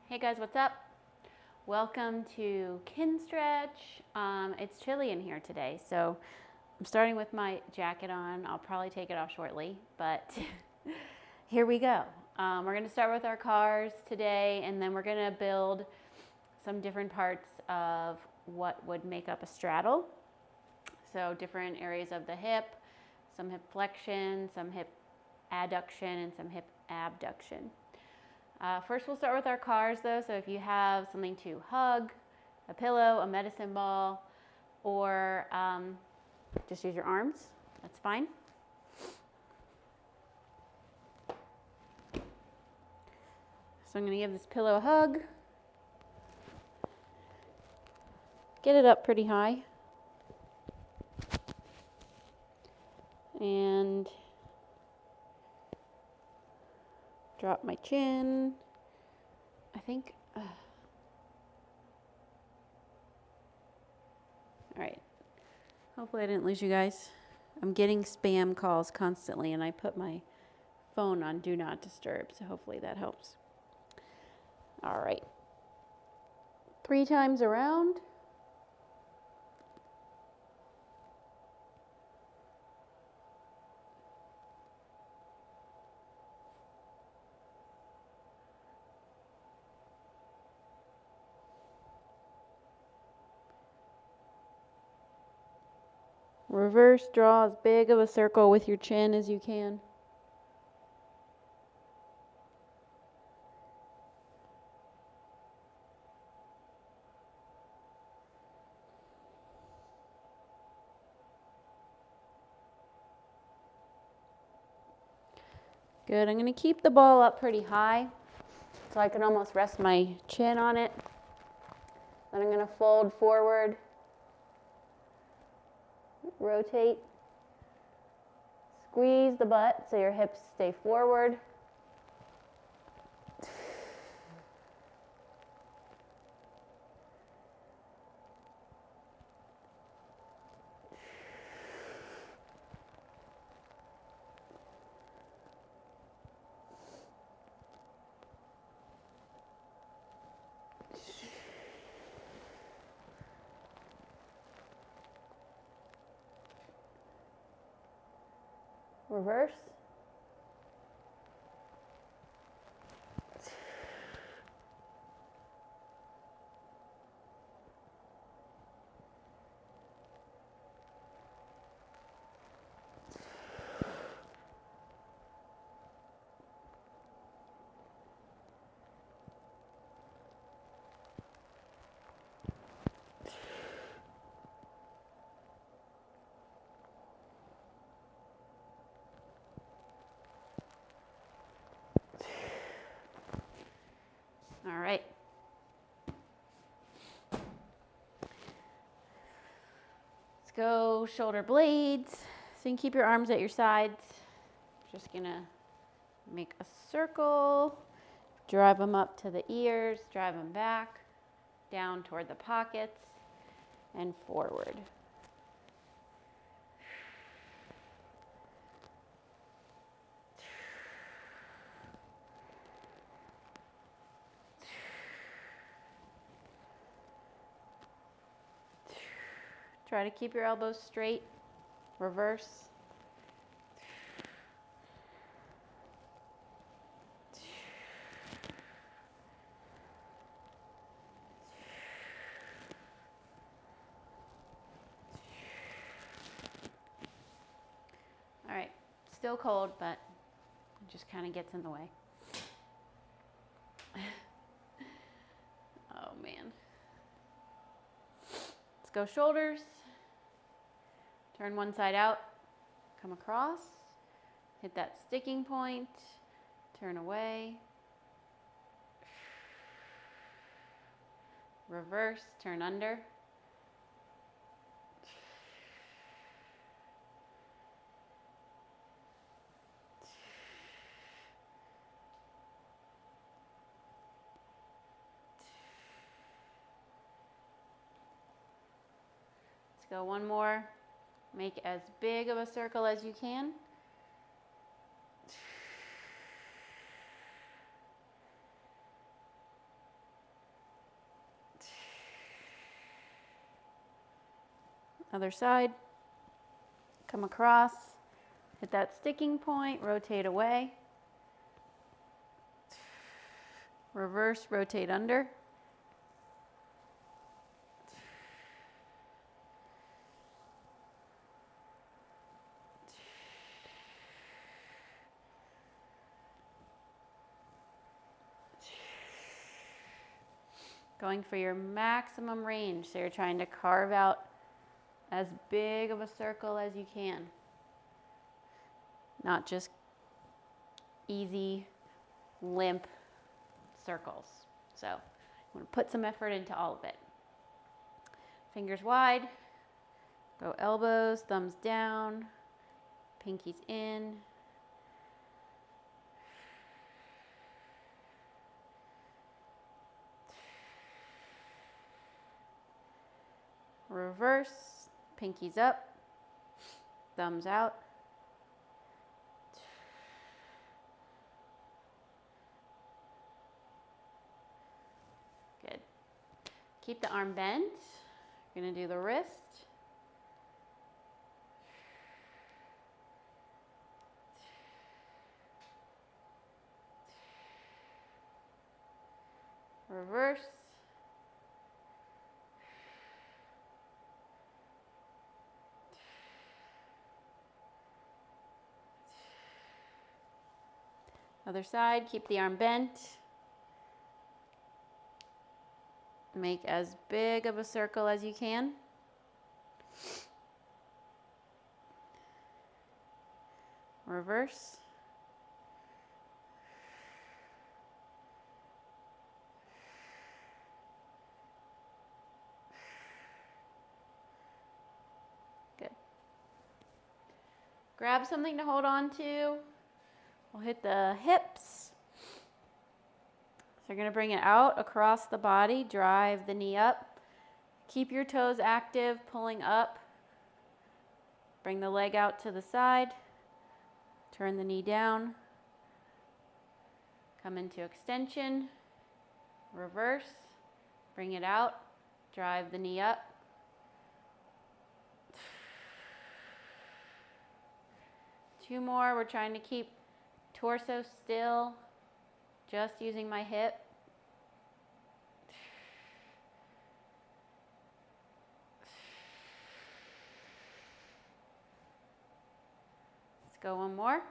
Hey guys, what's up? Welcome to Kinstretch. It's chilly in here today, so I'm starting with my jacket on. I'll probably take it off shortly, but here we go. We're going to start with our cars today, and then we're going to build some different parts of what would make up a straddle. So different areas of the hip, some hip flexion, some hip adduction, and some hip abduction. First, we'll start with our cars though. So if you have something to hug, a pillow, a medicine ball, or just use your arms, that's fine. So I'm going to give this pillow a hug. Get it up pretty high. And drop my chin. I think, all right. Hopefully I didn't lose you guys. I'm getting spam calls constantly, and I put my phone on Do Not Disturb, so hopefully that helps. All right. 3 times around. Reverse, draw as big of a circle with your chin as you can. Good. I'm going to keep the ball up pretty high so I can almost rest my chin on it. Then I'm going to fold forward, rotate, squeeze the butt so your hips stay forward. Reverse. All right. Let's go shoulder blades. So you can keep your arms at your sides. Just gonna make a circle, drive them up to the ears, drive them back, down toward the pockets, and forward. Try to keep your elbows straight. Reverse. All right, still cold, but it just kind of gets in the way. Oh man. Let's go shoulders. Turn one side out, come across, hit that sticking point, turn away, reverse, turn under, let's go one more. Make as big of a circle as you can. Other side. Come across, hit that sticking point, rotate away. Reverse, rotate under. Going for your maximum range, so you're trying to carve out as big of a circle as you can. Not just easy, limp circles. So I'm going to put some effort into all of it. Fingers wide, go elbows, thumbs down, pinkies in. Reverse, pinkies up, thumbs out. Good. Keep the arm bent. You're going to do the wrist. Reverse. Other side, keep the arm bent. Make as big of a circle as you can. Reverse. Good. Grab something to hold on to. We'll hit the hips. So you're going to bring it out across the body, drive the knee up. Keep your toes active, pulling up. Bring the leg out to the side. Turn the knee down. Come into extension. Reverse. Bring it out. Drive the knee up. Two more. We're trying to keep torso still, just using my hip. Let's go one more.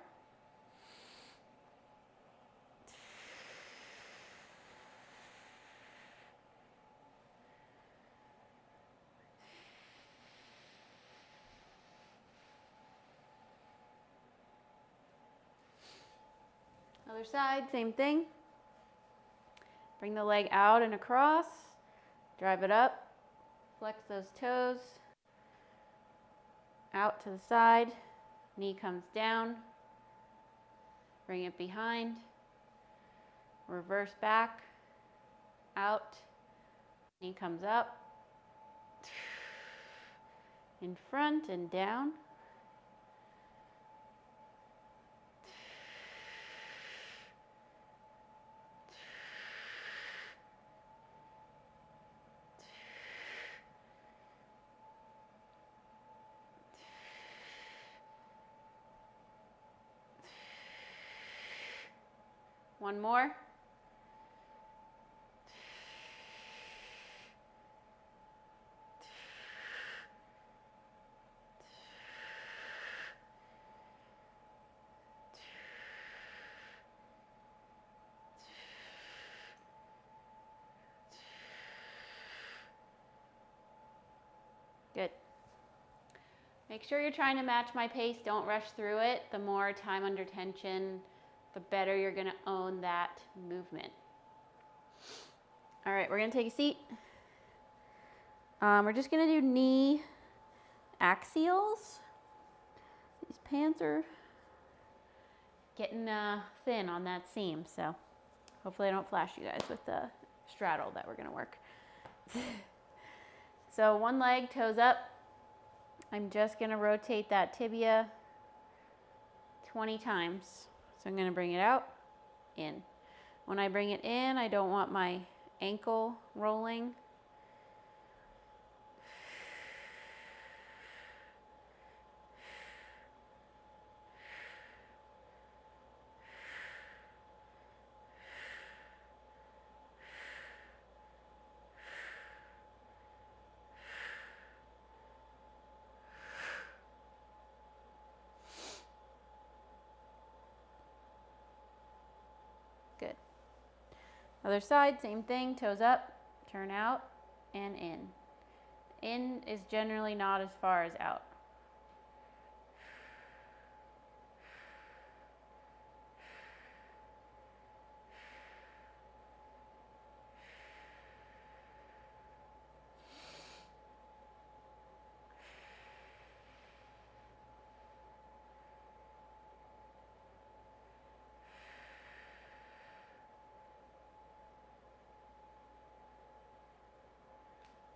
Other side, same thing. Bring the leg out and across. Drive it up. Flex those toes. Out to the side. Knee comes down. Bring it behind. Reverse back. Out. Knee comes up. In front and down. One more. Good. Make sure you're trying to match my pace. Don't rush through it. The more time under tension, the better you're going to own that movement. All right, we're going to take a seat. We're just going to do knee axials. These pants are getting thin on that seam, so hopefully I don't flash you guys with the straddle that we're going to work. So one leg, toes up. I'm just going to rotate that tibia 20 times. So I'm going to bring it out, in. When I bring it in, I don't want my ankle rolling. Other side, same thing, toes up, turn out, and in. In is generally not as far as out.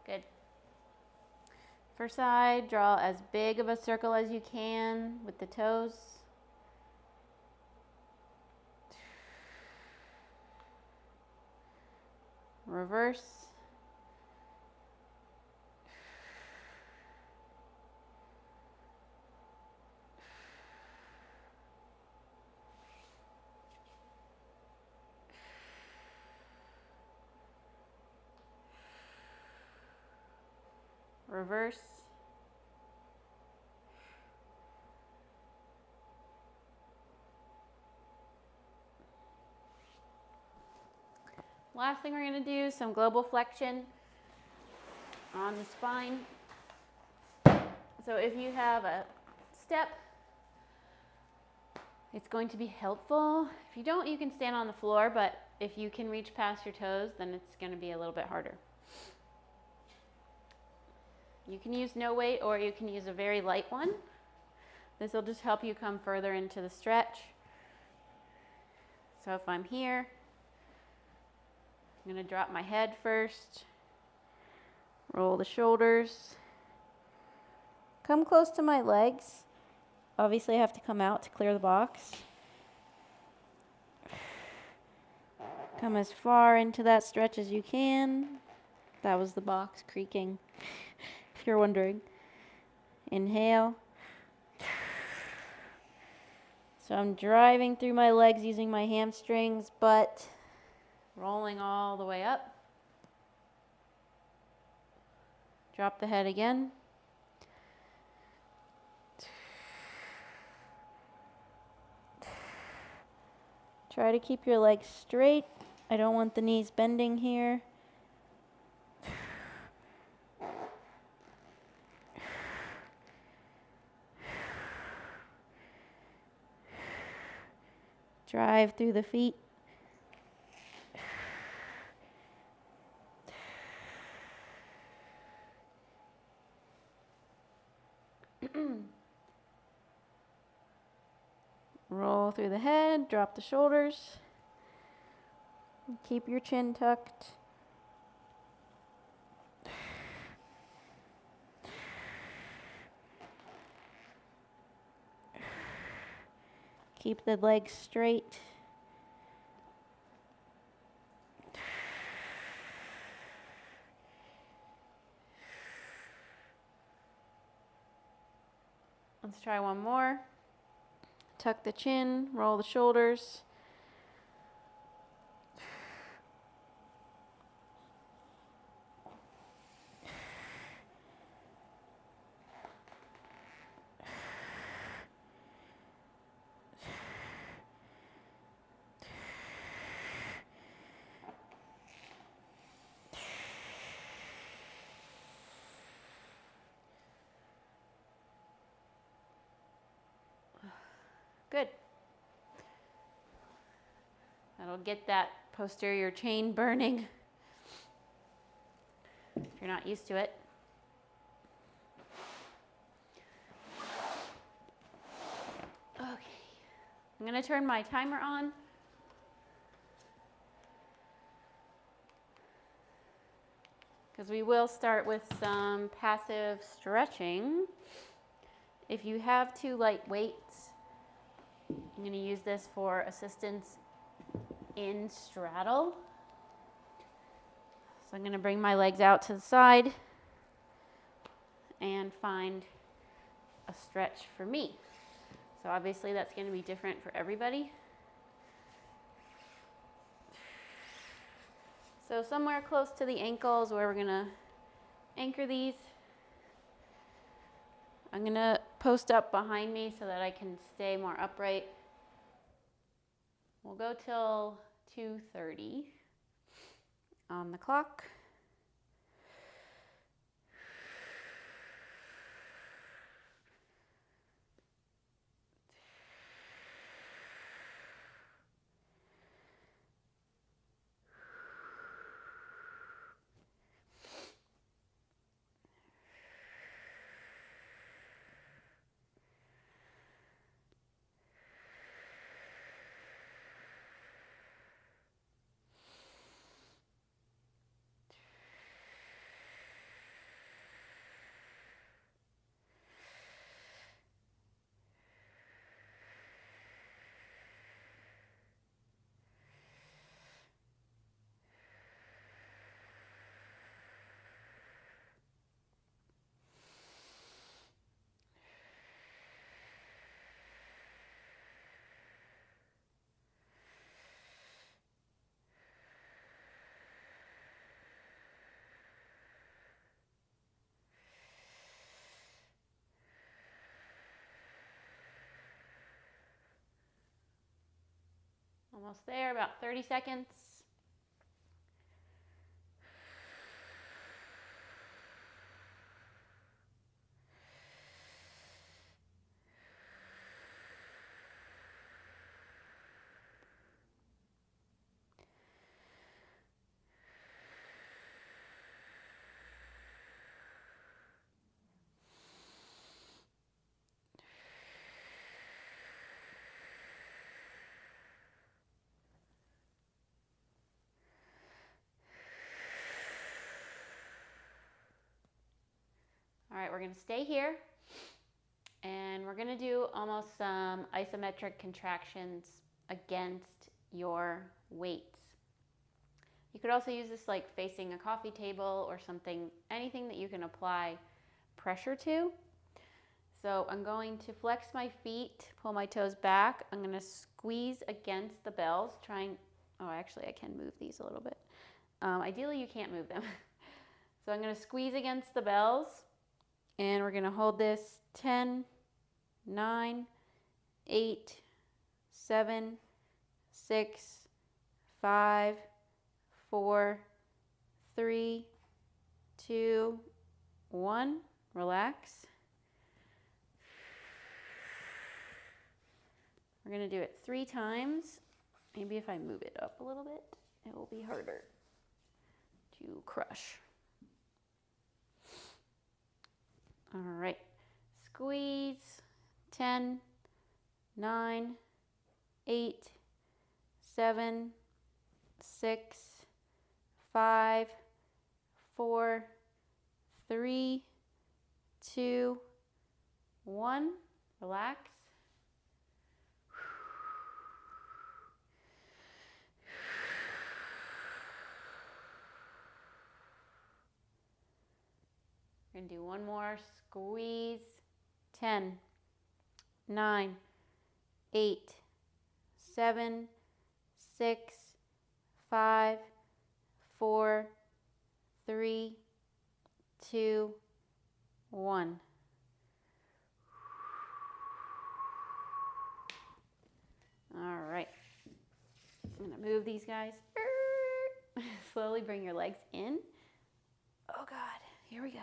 Good. First side, draw as big of a circle as you can with the toes. Reverse. Reverse. Last thing we're going to do is some global flexion on the spine. So if you have a step, it's going to be helpful. If you don't, you can stand on the floor, but if you can reach past your toes, then it's going to be a little bit harder. You can use no weight or you can use a very light one. This will just help you come further into the stretch. So if I'm here, I'm going to drop my head first, roll the shoulders, come close to my legs. Obviously I have to come out to clear the box. Come as far into that stretch as you can. That was the box creaking, if you're wondering. Inhale. So I'm driving through my legs using my hamstrings, but rolling all the way up. Drop the head again. Try to keep your legs straight. I don't want the knees bending here. Drive through the feet. Roll through the head, drop the shoulders. Keep your chin tucked. Keep the legs straight. Let's try one more. Tuck the chin, roll the shoulders. Good. That'll get that posterior chain burning if you're not used to it. Okay, I'm going to turn my timer on. Because we will start with some passive stretching. If you have two light weights, I'm going to use this for assistance in straddle. So I'm going to bring my legs out to the side and find a stretch for me. So obviously that's going to be different for everybody. So somewhere close to the ankles where we're going to anchor these. I'm going to post up behind me so that I can stay more upright. We'll go till 2:30. on the clock. Almost there, about 30 seconds. All right, we're gonna stay here and we're gonna do almost some isometric contractions against your weights. You could also use this like facing a coffee table or something, anything that you can apply pressure to. So I'm going to flex my feet, pull my toes back. I'm gonna squeeze against the bells, oh, actually I can move these a little bit. Ideally you can't move them. So I'm gonna squeeze against the bells. And we're gonna hold this 10, 9, 8, 7, 6, 5, 4, 3, 2, 1. Relax. We're gonna do it 3 times. Maybe if I move it up a little bit, it will be harder to crush. All right, squeeze, 10, 9, 8, 7, 6, 5, 4, 3, 2, 1. Relax. We're gonna do one more squeeze. 10, 9, 8, 7, 6, 5, 4, 3, 2, 1. All right. I'm gonna move these guys. Slowly bring your legs in. Oh God, here we go.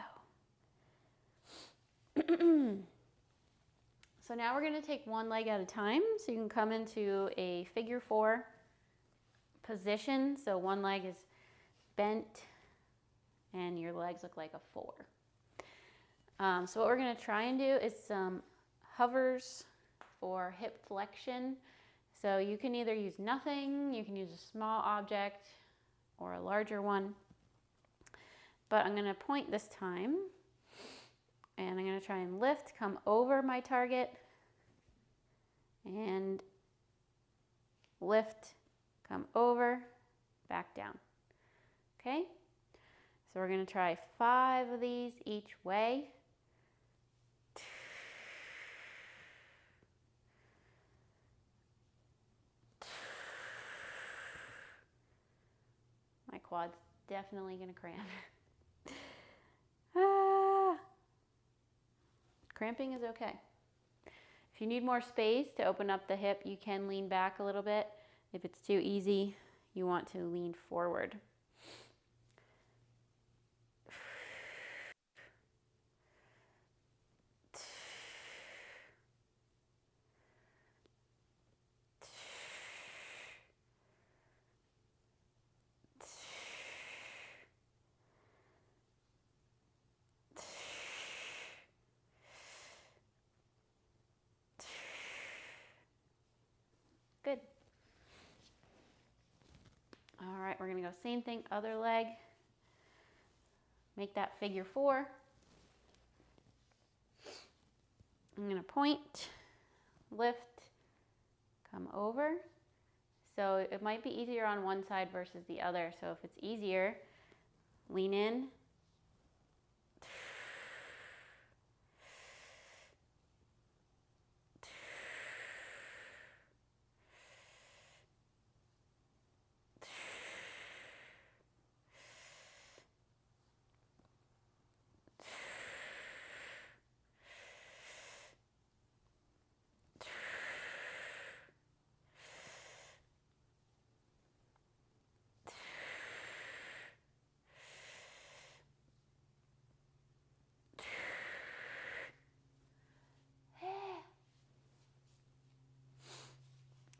So now we're going to take one leg at a time. So you can come into a figure 4 position. So one leg is bent and your legs look like a 4. So what we're going to try and do is some hovers for hip flexion. So you can either use nothing, you can use a small object or a larger one. But I'm going to point this time. And I'm going to try and lift, come over my target, and lift, come over, back down. Okay? So we're going to try 5 of these each way. My quad's definitely going to cramp. Cramping is okay. If you need more space to open up the hip, you can lean back a little bit. If it's too easy, you want to lean forward. right, we're gonna go same thing, other leg. Make that figure 4. I'm gonna point, lift, come over. So it might be easier on one side versus the other. So if it's easier, lean in.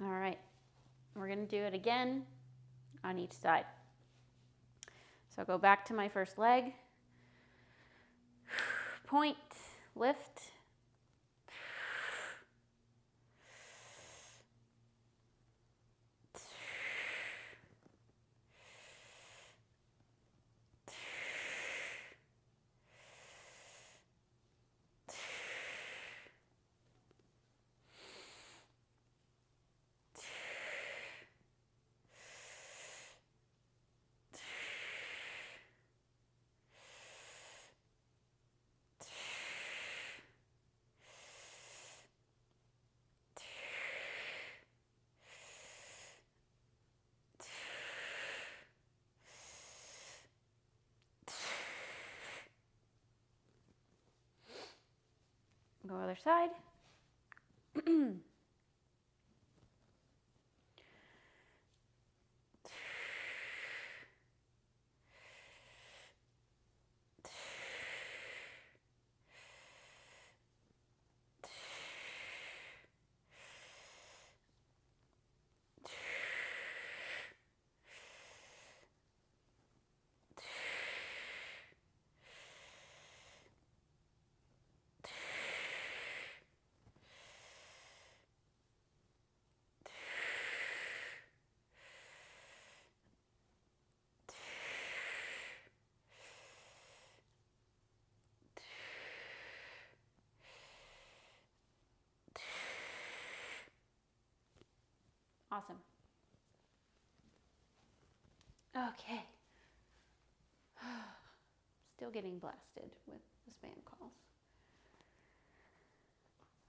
All right, we're gonna do it again on each side. So go back to my first leg, point, lift, go other side. Awesome. Okay. Still getting blasted with the spam calls.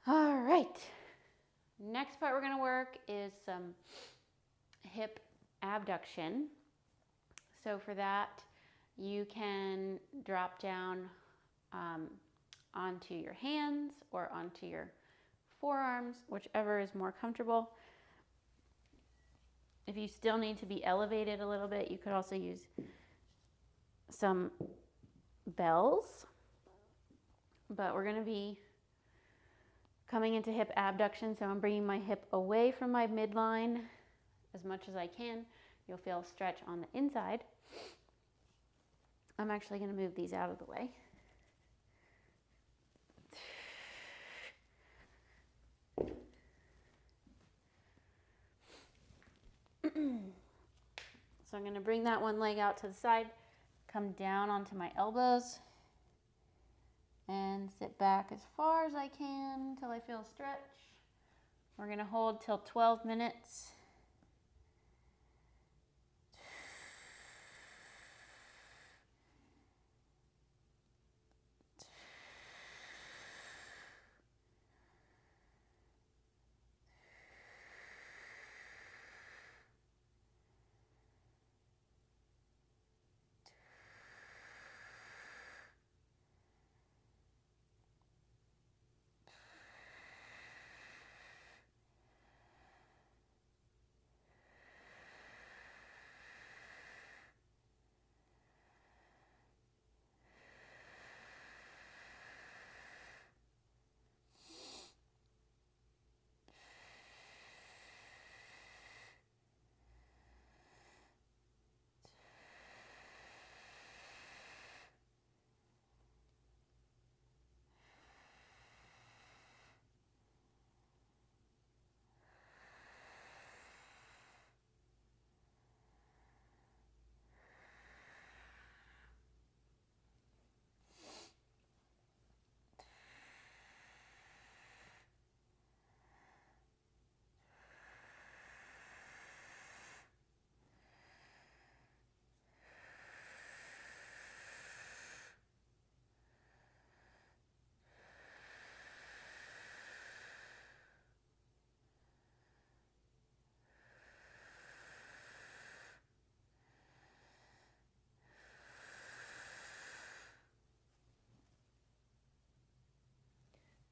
All right. Next part we're going to work is some hip abduction. So for that, you can drop down onto your hands or onto your forearms, whichever is more comfortable. If you still need to be elevated a little bit, you could also use some bells. But we're going to be coming into hip abduction, so I'm bringing my hip away from my midline as much as I can. You'll feel a stretch on the inside. I'm actually going to move these out of the way. So I'm going to bring that one leg out to the side, come down onto my elbows, and sit back as far as I can until I feel a stretch. We're going to hold till 12 minutes.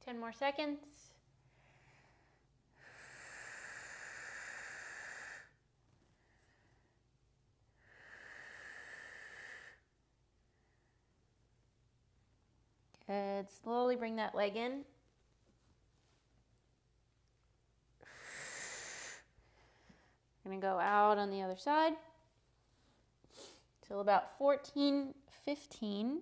10 more seconds. Good. Slowly bring that leg in. I'm going to go out on the other side till about 14, 15.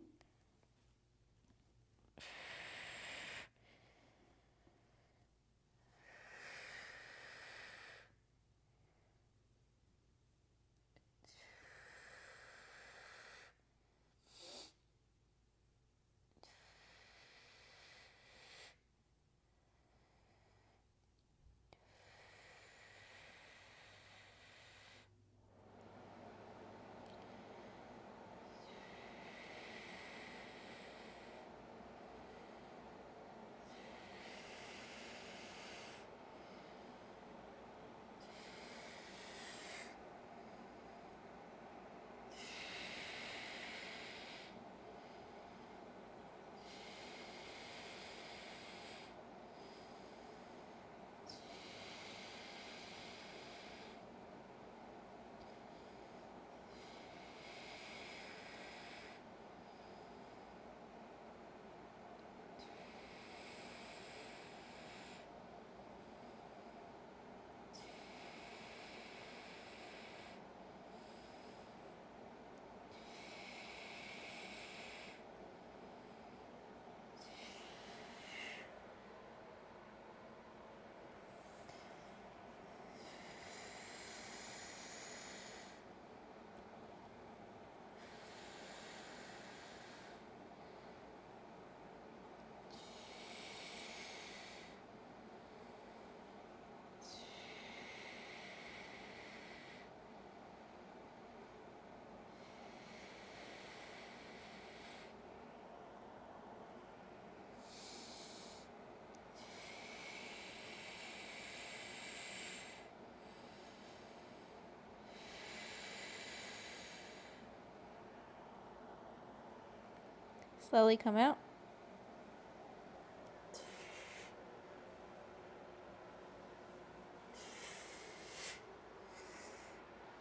Slowly come out.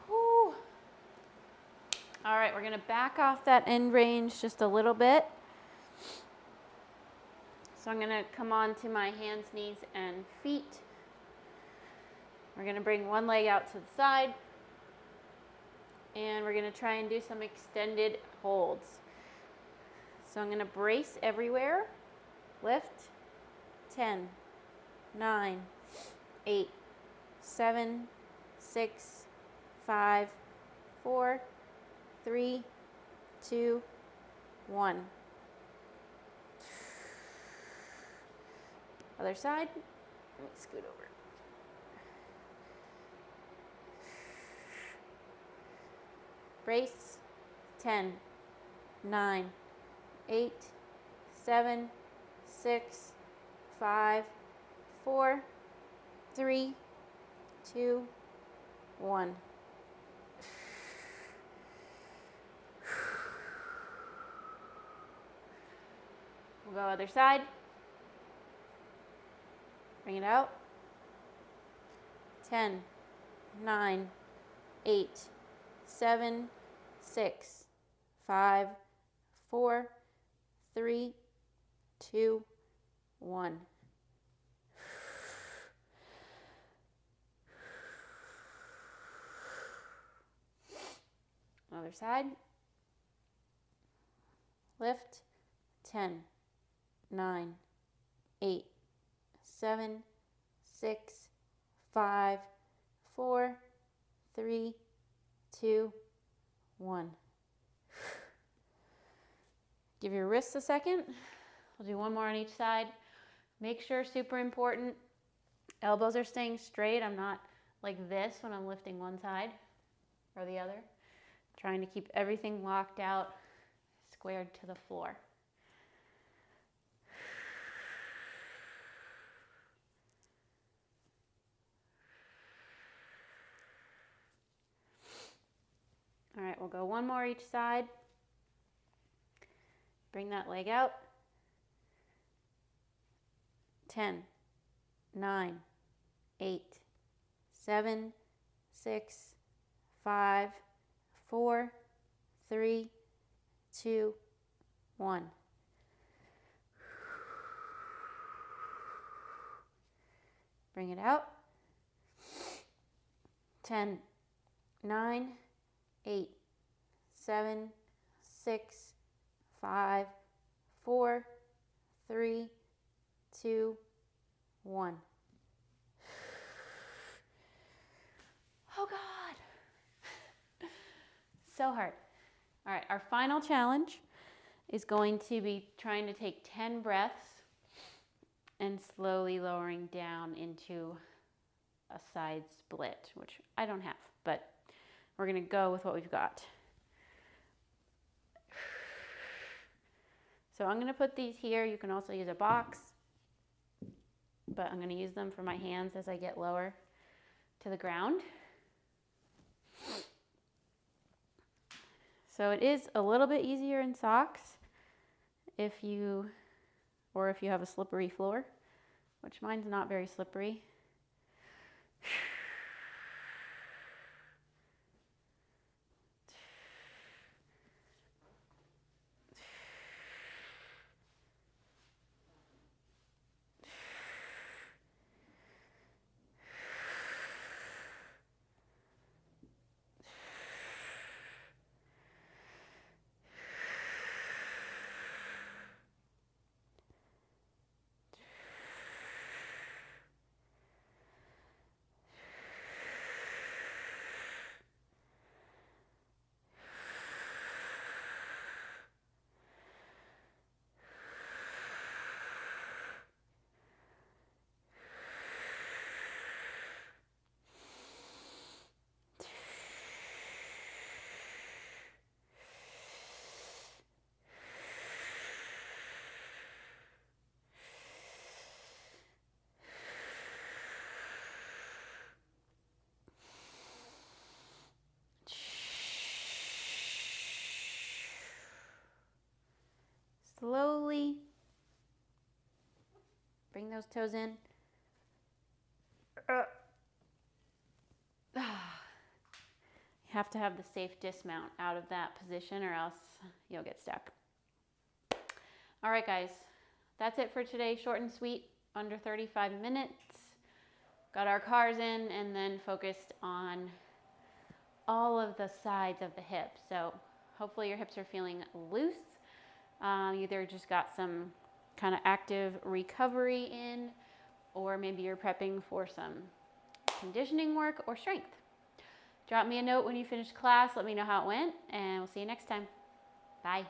Whew. All right, we're going to back off that end range just a little bit. So I'm going to come on to my hands, knees, and feet. We're going to bring one leg out to the side. And we're going to try and do some extended holds. So I'm going to brace everywhere. Lift. 10, 9, 8, 7, 6, 5, 4, 3, 2, 1. Other side. Let me scoot over. Brace. 10, 9, 8, 7, 6, 5, 4, 3, 2, 1. We'll go other side. Bring it out. 10, 9, 8, 7, 6, 5, 4, 3, 2, 1. Other side. Lift. 10, 9, 8, 7, 6, 5, 4, 3, 2, 1. Give your wrists a second. We'll do one more on each side. Make sure, super important, elbows are staying straight. I'm not like this when I'm lifting one side or the other. Trying to keep everything locked out, squared to the floor. All right, we'll go one more each side. Bring that leg out. 10, 9, 8, 7, 6, 5, 4, 3, 2, 1. Bring it out. 10, 9, 8, 7, 6, 5, 4, 3, 2, 1. Oh God. So hard. All right, our final challenge is going to be trying to take 10 breaths and slowly lowering down into a side split, which I don't have, but we're gonna go with what we've got. So I'm gonna put these here. You can also use a box, but I'm gonna use them for my hands as I get lower to the ground. So it is a little bit easier in socks if you have a slippery floor, which mine's not very slippery. Slowly bring those toes in. You have to have the safe dismount out of that position or else you'll get stuck. All right, guys, that's it for today. Short and sweet, under 35 minutes. Got our cars in and then focused on all of the sides of the hips. So hopefully your hips are feeling loose. You either just got some kind of active recovery in, or maybe you're prepping for some conditioning work or strength. Drop me a note when you finish class. Let me know how it went, and we'll see you next time. Bye.